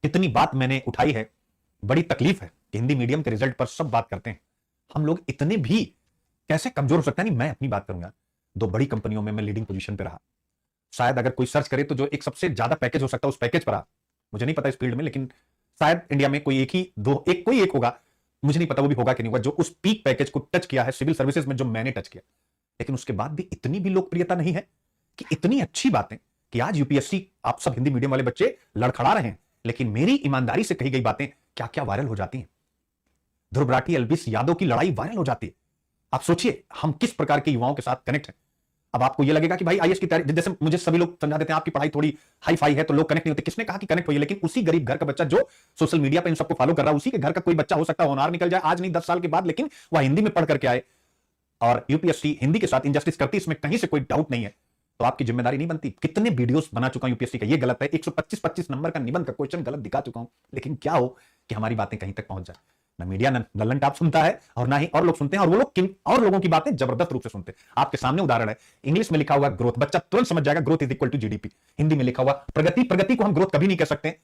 कितनी बात मैंने उठाई है। बड़ी तकलीफ है कि हिंदी मीडियम के रिजल्ट पर सब बात करते हैं, हम लोग इतने भी कैसे कमजोर हो सकता है। नहीं, मैं अपनी बात करूंगा, दो बड़ी कंपनियों में मैं लीडिंग पोजीशन पे रहा। शायद अगर कोई सर्च करे तो जो एक सबसे ज्यादा पैकेज हो सकता है उस पैकेज पर रहा। मुझे नहीं पता इस फील्ड में, लेकिन शायद इंडिया में कोई एक ही दो, एक कोई एक होगा, मुझे नहीं पता वो भी होगा कि नहीं होगा, जो उस पीक पैकेज को टच किया है सिविल सर्विसेज में, जो मैंने टच किया। लेकिन उसके बाद भी इतनी भी लोकप्रियता नहीं है कि इतनी अच्छी बातें कि आज यूपीएससी आप सब हिंदी मीडियम वाले बच्चे लड़खड़ा रहे हैं, लेकिन मेरी ईमानदारी से कही गई बातें क्या क्या वायरल हो जाती हैं। ध्रुव राठी एलबीस यादव की लड़ाई वायरल हो जाती है। आप सोचिए हम किस प्रकार के युवाओं के साथ कनेक्ट हैं। अब आपको यह लगेगा कि भाई आईएएस की तैयारी, जैसे मुझे सभी लोग समझा देते हैं आपकी पढ़ाई थोड़ी हाई फाई है तो लोग कनेक्ट नहीं होते। किसने कहा कि कनेक्ट होइए? लेकिन उसी गरीब घर का बच्चा जो सोशल मीडिया पे इन सबको फॉलो कर रहा है, उसी के घर का कोई बच्चा हो सकता है होनहार निकल जाए आज नहीं 10 साल के बाद, लेकिन वह हिंदी में पढ़ करके आए और यूपीएससी हिंदी के साथ इंजस्टिस करती, इसमें कहीं से कोई डाउट नहीं है। तो आपकी जिम्मेदारी नहीं बनती। कितने वीडियोस बना चुका हूं यूपीएससी का, ये गलत है, 125 नंबर का निबंध का क्वेश्चन गलत दिखा चुका हूं, लेकिन क्या हो कि हमारी बातें कहीं तक पहुंच जाए। ना मीडिया लल्लन टाप सुनता है और ना ही और लोग सुनते हैं, और वो लोग किन और लोगों की बातें जबरदस्त रूप से सुनते हैं। आपके सामने उदाहरण है, इंग्लिश में लिखा हुआ ग्रोथ, बच्चा तुरंत समझ जाएगा growth is equal to GDP. Hindi में लिखा हुआ प्रगति, प्रगति को हम ग्रोथ कभी नहीं कह सकते।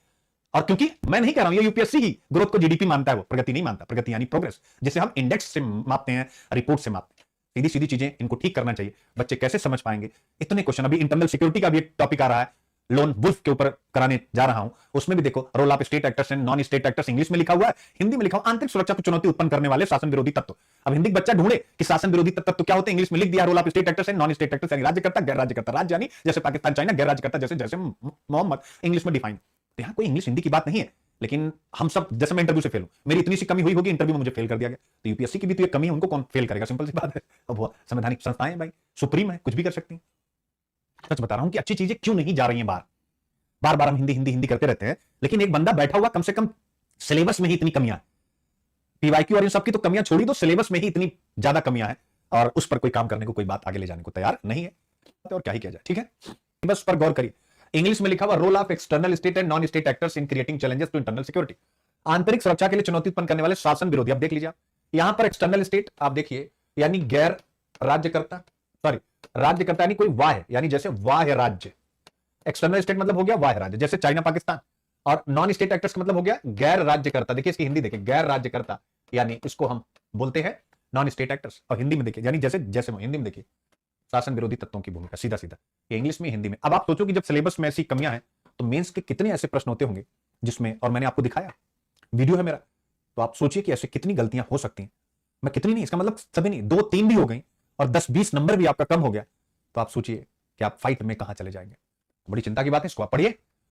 और क्योंकि मैं नहीं कह रहा हूं, ये यूपीएससी ही ग्रोथ को जीडीपी मानता है, वो प्रगति नहीं मानता। प्रगति यानी प्रोग्रेस, जिसे हम इंडेक्स से मापते हैं, रिपोर्ट से मापते हैं। सीधी सीधी चीजें इनको ठीक करना चाहिए। बच्चे कैसे समझ पाएंगे इतने क्वेश्चन? अभी इंटरनल सिक्योरिटी का भी एक टॉपिक आ रहा है, लोन वुल्फ के ऊपर कराने जा रहा हूं, उसमें भी देखो role of state actors and non state actors English में लिखा हुआ है, हिंदी में लिखा हुआ आंतरिक सुरक्षा को चुनौती उत्पन्न करने वाले शासन विरोधी तत्व। अब हिंदी बच्चा ढूंढे कि शासन विरोधी तत्व तो क्या होते हैं, इंग्लिश में लिख दिया role of state actors and non state actors, यानी राज्यकर्ता गैर राज्यकर्ता। राज्य यानी जैसे पाकिस्तान चाइना, गैर राज्यकर्ता जैसे जैसे मोहम्मद, इंग्लिश में डिफाइन। तो यहां कोई इंग्लिश हिंदी की बात नहीं है, लेकिन हम सब, जैसे मैं इंटरव्यू से फेल हूं, मेरी इतनी सी कमी हुई होगी, इंटरव्यू में मुझे फेल कर दिया गया। तो यूपीएससी की भी तो एक कमी है, उनको कौन फेल करेगा? सिंपल सी बात है। अब वो संवैधानिक संस्थाएं भाई, सुप्रीम है, कुछ भी कर सकती हैं। सच बता रहा हूं कि अच्छी चीजें क्यों नहीं जा रही हैं बाहर। बार बार हम हिंदी हिंदी हिंदी करते रहते हैं, लेकिन एक बंदा बैठा हुआ, कम से कम सिलेबस में ही इतनी कमियां, पीवाईक्यू और इन सब की तो कमियां छोड़ी दो, सिलेबस में ही इतनी ज्यादा कमियां हैं, और उस पर कोई काम करने को, कोई बात आगे ले जाने को तैयार नहीं है। और क्या ही किया जाए। ठीक है, सिलेबस पर गौर करिए। इंग्लिश में लिखा हुआ role of external state and non state actors in creating challenges to internal security, आंतरिक सुरक्षा के लिए चुनौती उत्पन्न करने वाले शासन विरोधी। अब देख लीजिए, यहां पर एक्सटर्नल स्टेट आप देखिए, यानी गैर राज्यकर्ता, सॉरी राज्यकर्ता यानी कोई वाह्य, यानी जैसे वाह्य राज्य। एक्सटर्नल स्टेट मतलब हो गया वाह्य राज्य, जैसे चाइना पाकिस्तान। और नॉन स्टेट एक्टर्स का मतलब हो गया गैर राज्यकर्ता। देखिए इसकी हिंदी देखिए, गैर राज्यकर्ता, यानी इसको हम बोलते हैं नॉन स्टेट एक्टर्स। और हिंदी में देखिए, यानी जैसे जैसे हिंदी में देखिए शासन विरोधी तत्वों की भूमिका, सीधा सीधा ये इंग्लिश में हिंदी में। अब आप सोचो कि जब सिलेबस में ऐसी कमियां हैं तो मेंस के कितने ऐसे प्रश्न होते होंगे जिसमें, और मैंने आपको दिखाया, वीडियो है मेरा, तो आप सोचिए कि ऐसे कितनी गलतियां हो सकती हैं। मैं कितनी नहीं, इसका मतलब सभी नहीं, 2-3 भी हो गई और 10-20 नंबर भी आपका कम हो गया, तो आप सोचिए कि आप फाइट में कहां चले जाएंगे। बड़ी चिंता की बात है, इसको आप पढ़िए।